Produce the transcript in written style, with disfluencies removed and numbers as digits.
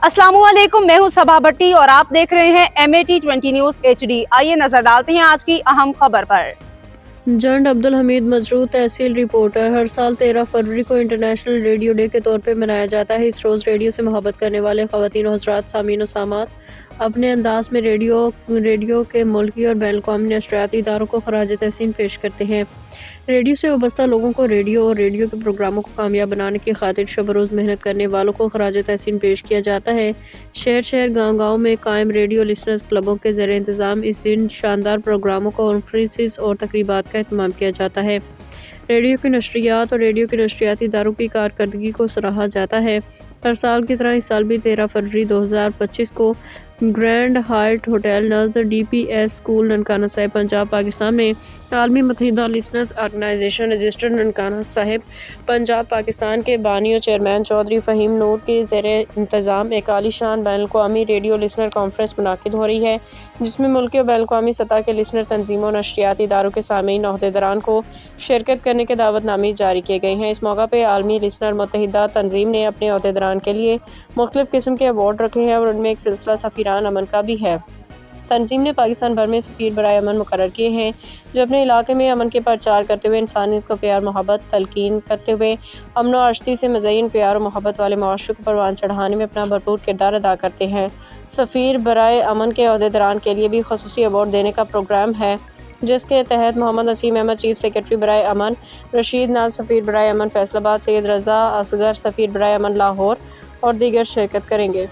अस्सलामु अलैकुम, मैं हूं सबा भट्टी और आप देख रहे हैं MAT20 न्यूज़ HD। आइए नजर डालते हैं आज की अहम खबर पर। जंड अब्दुल हमीद मजरूह तहसील रिपोर्टर। हर साल 13 फरवरी को इंटरनेशनल रेडियो डे के तौर पे मनाया जाता है। इस रोज़ रेडियो से मोहब्बत करने वाले ख़वातीन और हज़रात, सामीन और सामात अपने अंदाज में रेडियो के मुल्की और बैन अवी नशरियाती इदारों को खराज तहसीन पेश करते हैं। रेडियो से वाबस्ता लोगों को रेडियो और रेडियो के प्रोग्रामों को कामयाब बनाने की खातिर शब रोज़ मेहनत करने वालों को खराज तहसीन पेश किया जाता है। शहर शहर गाँव गाँव में कायम रेडियो लिसनर्स क्लबों के ज़रिए इंतज़ाम इस दिन शानदार प्रोग्रामों कॉन्फ्रेंसिस और तकरीबात का एहतमाम किया जाता है। रेडियो की नशरियात और रेडियो के नशरियाती इदारों की कारकर्दगी को सराहा जाता है। हर साल की तरह इस साल भी 13 फरवरी 2025 को ग्रैंड हायट होटल नज़द DPS स्कूल ननकाना साहिब पंजाब पाकिस्तान में आलमी मुत्तहिदा listeners organisation registered Nankana Sahib Punjab Pakistan के बानी और चेयरमैन चौधरी फ़हीम नूर के ज़ेरे इंतज़ाम एक आलीशान बैन अवी रेडियो लिसनर कॉन्फ्रेंस मुनाकिद हो रही है, जिसमें मुल्की और बैन अवी सतह के लिसनर तंजीमों और नशरियाती इदारों के सामीन अहदेदारान को शिरकत करने के दावतनामे जारी किए गए हैं। इस मौका पर आलमी लिसनर मुत्तहिदा तंजीम ने अपने अहदेदारान के लिए मुख्तलिफ़ किस्म के अवार्ड रखे हैं और उनमें एक सिलसिला सफ़ीरान अमन का भी है। तंजीम ने पाकिस्तान भर में सफ़ीर बराए अमन मुकर्रर किए हैं, जो अपने इलाके में अमन के प्रचार करते हुए इंसानियत को प्यार मोहब्बत तलकीन करते हुए अमन व आशती से मज़य्यन प्यार और मोहब्बत वाले माशरे को परवान चढ़ाने में अपना भरपूर किरदार अदा करते हैं। सफ़ीर बराए अमन के अहदेदारान के लिए भी ख़ुसूसी अवार्ड देने का प्रोग्राम है, जिसके तहत मोहम्मद नसीम अहमद चीफ सेक्रेटरी बराए अमन, रशीद नाज सफ़ीर बराए अमन फैसलाबाद, सैयद रज़ा असगर सफ़ीर बराए अमन लाहौर और दीगर शिरकत करेंगे।